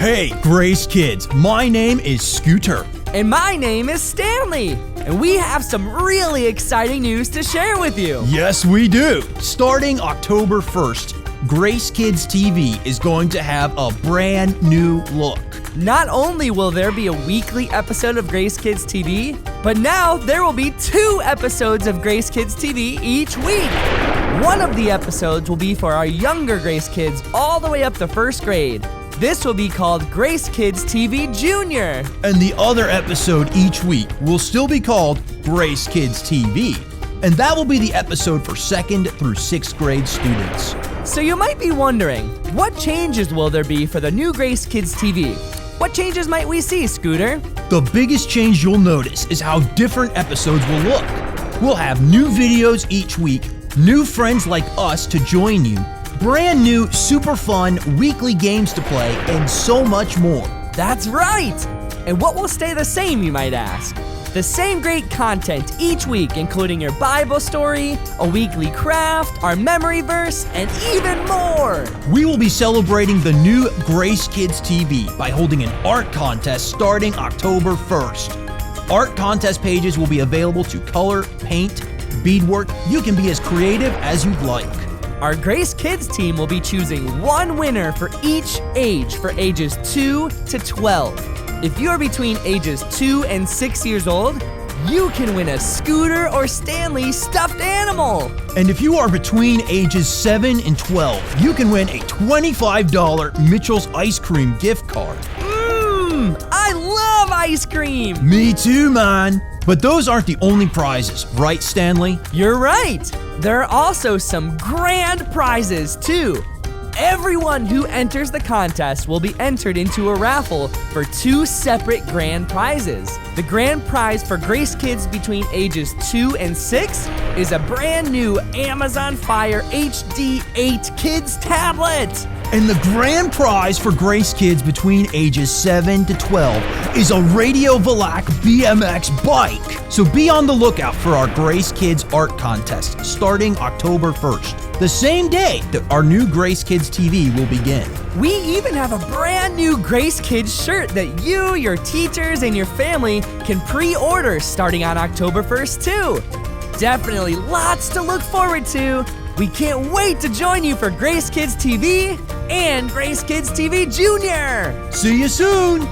Hey, Grace Kids, my name is Scooter. And my name is Stanley. And we have some really exciting news to share with you. Yes, we do. Starting October 1st, Grace Kids TV is going to have a brand new look. Not only will there be a weekly episode of Grace Kids TV, but now there will be 2 episodes of Grace Kids TV each week. One of the episodes will be for our younger Grace Kids all the way up to 1st grade. This will be called Grace Kids TV Junior. And the other episode each week will still be called Grace Kids TV. And that will be the episode for 2nd through 6th grade students. So you might be wondering, what changes will there be for the new Grace Kids TV? What changes might we see, Scooter? The biggest change you'll notice is how different episodes will look. We'll have new videos each week, new friends like us to join you, brand new, super fun weekly games to play, and so much more. That's right! And what will stay the same, you might ask? The same great content each week, including your Bible story, a weekly craft, our memory verse, and even more! We will be celebrating the new Grace Kids TV by holding an art contest starting October 1st. Art contest pages will be available to color, paint, beadwork. You can be as creative as you'd like. Our Grace Kids team will be choosing one winner for each age for ages 2 to 12. If you are between ages 2 and 6 years old, you can win a Scooter or Stanley stuffed animal. And if you are between ages 7 and 12, you can win a $25 Mitchell's Ice Cream gift card. I love ice cream! Me too, man. But those aren't the only prizes, right, Stanley? You're right. There are also some grand prizes, too. Everyone who enters the contest will be entered into a raffle for 2 separate grand prizes. The grand prize for Grace Kids between ages 2 and 6 is a brand new Amazon Fire HD 8 Kids tablet. And the grand prize for Grace Kids between ages 7 to 12 is a Radio Valac BMX bike. So be on the lookout for our Grace Kids art contest starting October 1st, the same day that our new Grace Kids TV will begin. We even have a brand new Grace Kids shirt that you, your teachers, and your family can pre-order starting on October 1st too. Definitely lots to look forward to. We can't wait to join you for Grace Kids TV and Grace Kids TV Junior. See you soon!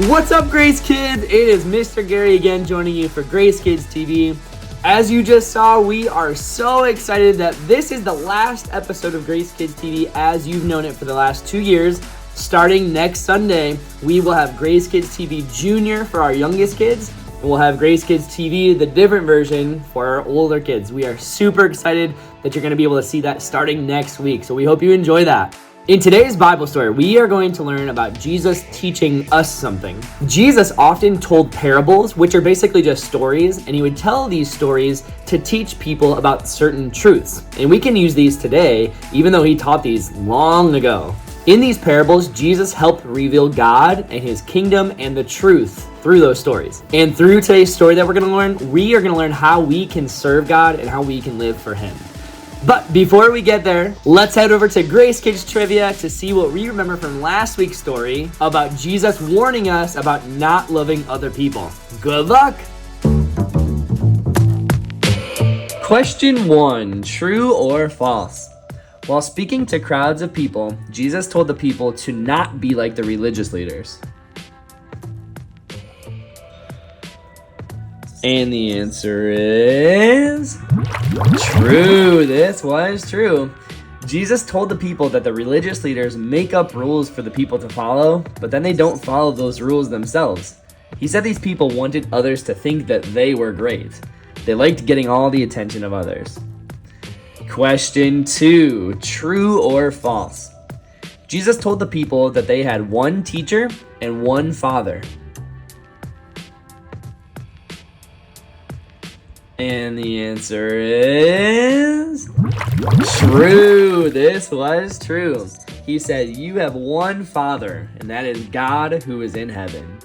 What's up, Grace Kids? It is Mr. Gary again joining you for Grace Kids TV. As you just saw, we are so excited that this is the last episode of Grace Kids TV as you've known it for the last 2 years. Starting next Sunday, we will have Grace Kids TV Junior for our youngest kids, and we'll have Grace Kids TV, the different version, for our older kids. We are super excited that you're going to be able to see that starting next week, so we hope you enjoy that. In today's Bible story, we are going to learn about Jesus teaching us something. Jesus often told parables, which are basically just stories, and he would tell these stories to teach people about certain truths. And we can use these today, even though he taught these long ago. In these parables, Jesus helped reveal God and his kingdom and the truth through those stories. And through today's story that we're going to learn, we are going to learn how we can serve God and how we can live for him. But before we get there, let's head over to Grace Kids Trivia to see what we remember from last week's story about Jesus warning us about not loving other people. Good luck! Question 1, true or false? While speaking to crowds of people, Jesus told the people to not be like the religious leaders. And the answer is true. This was true. Jesus told the people that the religious leaders make up rules for the people to follow, but then they don't follow those rules themselves. He said these people wanted others to think that they were great. They liked getting all the attention of others. Question 2, true or false? Jesus told the people that they had one teacher and one father. And the answer is true. This was true. He said, you have one Father, and that is God who is in heaven.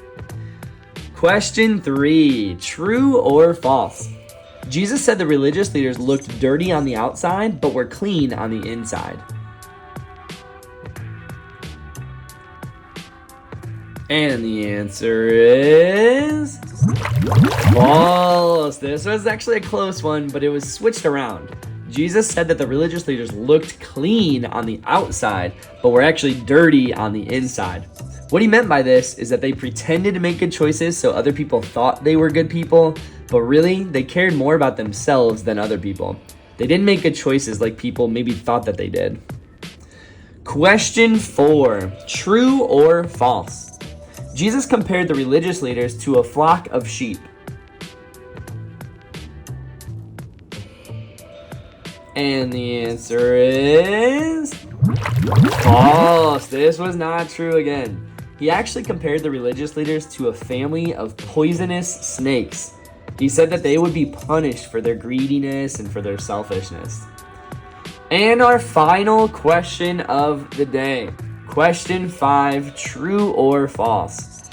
Question 3, true or false? Jesus said the religious leaders looked dirty on the outside, but were clean on the inside. And the answer is false. This was actually a close one, but it was switched around. Jesus said that the religious leaders looked clean on the outside, but were actually dirty on the inside. What he meant by this is that they pretended to make good choices so other people thought they were good people, but really, they cared more about themselves than other people. They didn't make good choices like people maybe thought that they did. Question 4, true or false? Jesus compared the religious leaders to a flock of sheep. And the answer is false. This was not true again. He actually compared the religious leaders to a family of poisonous snakes. He said that they would be punished for their greediness and for their selfishness. And our final question of the day. Question 5, true or false?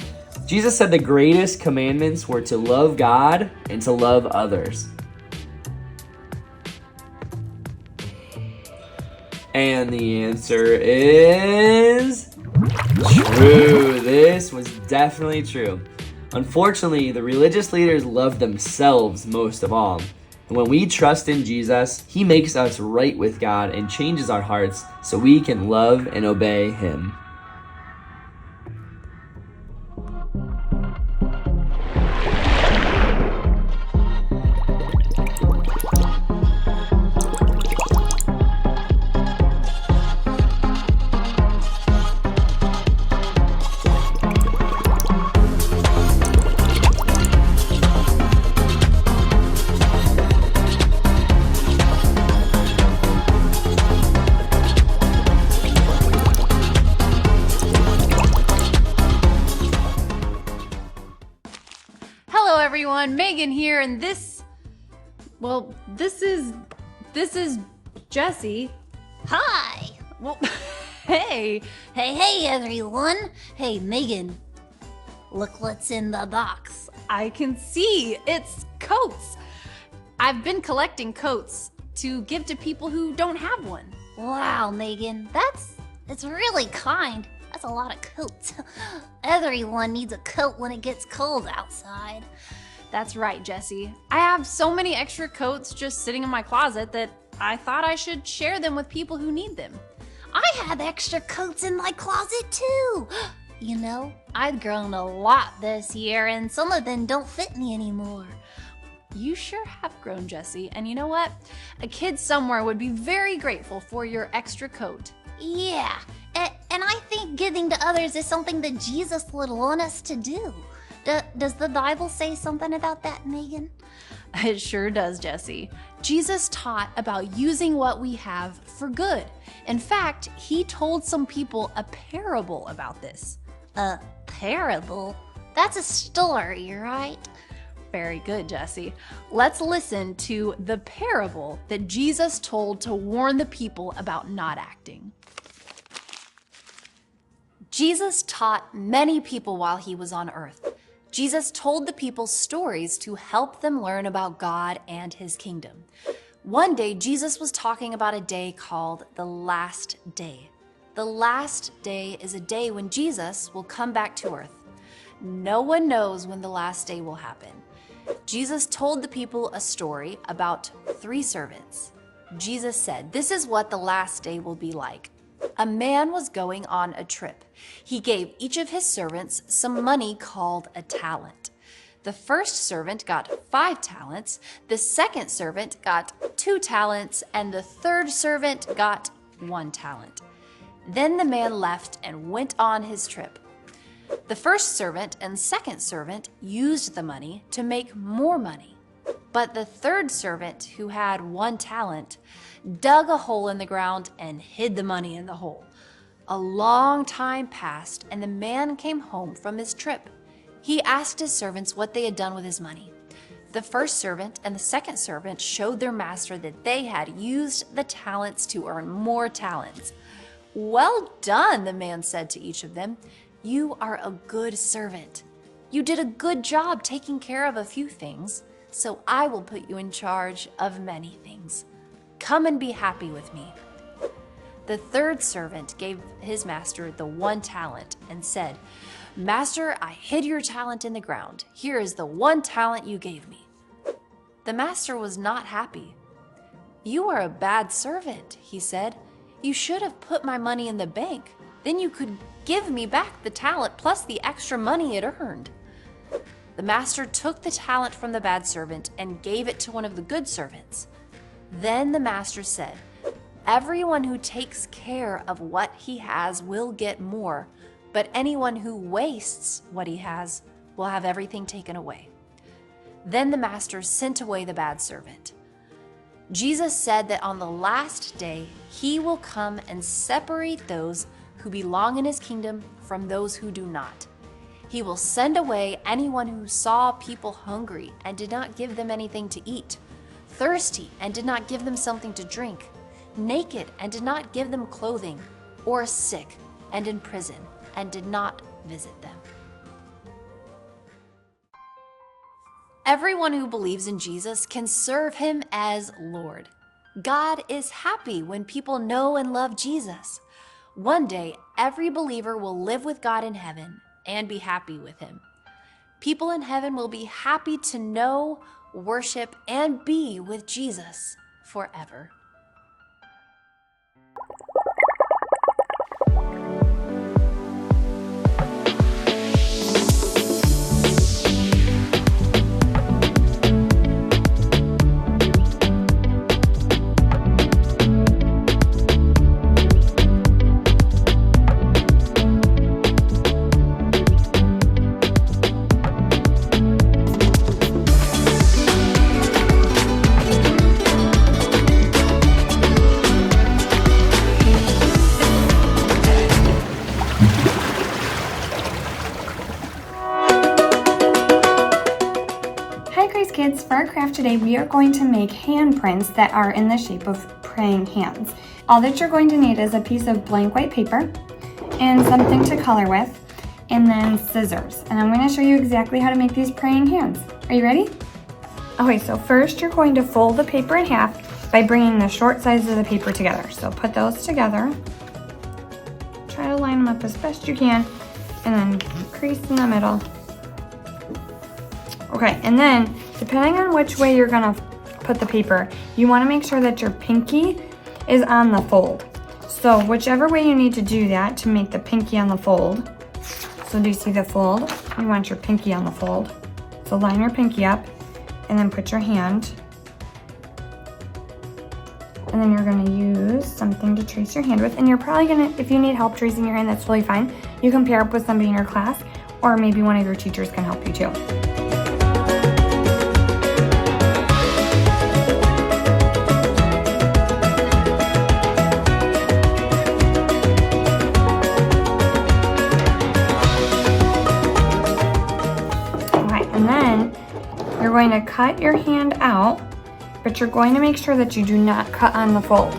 Jesus said the greatest commandments were to love God and to love others. And the answer is true. This was definitely true. Unfortunately, the religious leaders loved themselves most of all. And when we trust in Jesus, he makes us right with God and changes our hearts so we can love and obey him. Megan here, and this is Jessie. Hi. Well, hey. Hey, everyone. Hey, Megan. Look what's in the box. I can see. It's coats. I've been collecting coats to give to people who don't have one. Wow, Megan. It's really kind. That's a lot of coats. Everyone needs a coat when it gets cold outside. That's right, Jessie. I have so many extra coats just sitting in my closet that I thought I should share them with people who need them. I have extra coats in my closet too. You know, I've grown a lot this year, and some of them don't fit me anymore. You sure have grown, Jesse. And you know what? A kid somewhere would be very grateful for your extra coat. Yeah, and I think giving to others is something that Jesus would want us to do. Does the Bible say something about that, Megan? It sure does, Jesse. Jesus taught about using what we have for good. In fact, he told some people a parable about this. A parable? That's a story, right? Very good, Jesse. Let's listen to the parable that Jesus told to warn the people about not acting. Jesus taught many people while he was on earth. Jesus told the people stories to help them learn about God and his kingdom. One day, Jesus was talking about a day called the last day. The last day is a day when Jesus will come back to earth. No one knows when the last day will happen. Jesus told the people a story about 3 servants. Jesus said, "This is what the last day will be like. A man was going on a trip. He gave each of his servants some money called a talent. The first servant got 5 talents, the second servant got 2 talents, and the third servant got 1 talent. Then the man left and went on his trip. The first servant and second servant used the money to make more money. But the third servant, who had 1 talent, dug a hole in the ground and hid the money in the hole. A long time passed, and the man came home from his trip. He asked his servants what they had done with his money. The first servant and the second servant showed their master that they had used the talents to earn more talents. 'Well done,' the man said to each of them. 'You are a good servant. You did a good job taking care of a few things, so I will put you in charge of many things. Come and be happy with me.' The third servant gave his master the 1 talent and said, 'Master, I hid your talent in the ground. Here is the 1 talent you gave me.' The master was not happy. 'You are a bad servant,' he said. 'You should have put my money in the bank. Then you could give me back the talent plus the extra money it earned.' The master took the talent from the bad servant and gave it to one of the good servants. Then the master said, 'Everyone who takes care of what he has will get more, but anyone who wastes what he has will have everything taken away.' Then the master sent away the bad servant. Jesus said that on the last day, he will come and separate those who belong in his kingdom from those who do not. He will send away anyone who saw people hungry and did not give them anything to eat, thirsty and did not give them something to drink, naked and did not give them clothing, or sick and in prison and did not visit them." Everyone who believes in Jesus can serve him as Lord. God is happy when people know and love Jesus. One day, every believer will live with God in heaven and be happy with him. People in heaven will be happy to know, worship, and be with Jesus forever. Kids, for our craft today, we are going to make handprints that are in the shape of praying hands. All that you're going to need is a piece of blank white paper and something to color with, and then scissors. And I'm going to show you exactly how to make these praying hands. Are you ready? Okay, so first you're going to fold the paper in half by bringing the short sides of the paper together. So put those together. Try to line them up as best you can, and then crease in the middle. Okay, and then depending on which way you're gonna put the paper, you wanna make sure that your pinky is on the fold. So whichever way you need to do that to make the pinky on the fold, So do you see the fold? You want your pinky on the fold. So line your pinky up and then put your hand. And then you're gonna use something to trace your hand with. And you're probably gonna, if you need help tracing your hand, that's totally fine. You can pair up with somebody in your class, or maybe one of your teachers can help you too. And then you're going to cut your hand out, but you're going to make sure that you do not cut on the fold.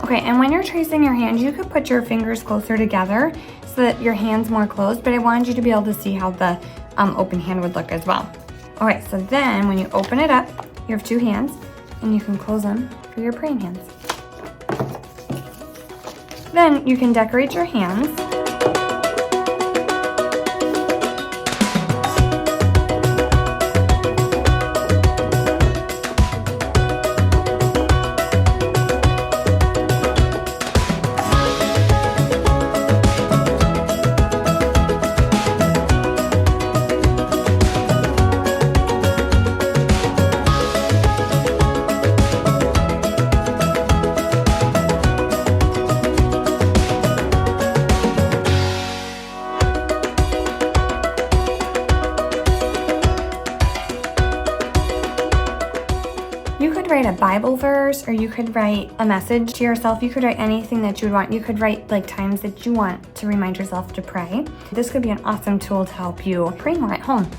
Okay, and when you're tracing your hand, you could put your fingers closer together so that your hand's more closed, but I wanted you to be able to see how the open hand would look as well. All right, so then when you open it up, you have two hands, and you can close them for your praying hands. Then you can decorate your hands. You could write a Bible verse, or you could write a message to yourself. You could write anything that you would want. You could write like times that you want to remind yourself to pray. This could be an awesome tool to help you pray more at home.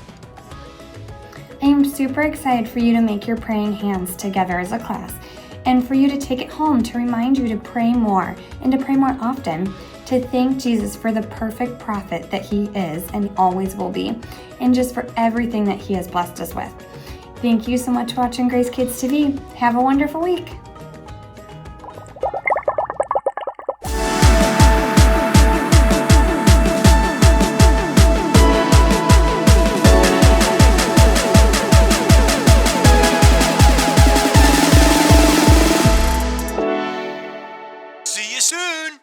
I am super excited for you to make your praying hands together as a class, and for you to take it home to remind you to pray more and to pray more often, to thank Jesus for the perfect prophet that he is and always will be, and just for everything that he has blessed us with. Thank you so much for watching Grace Kids TV. Have a wonderful week. See you soon!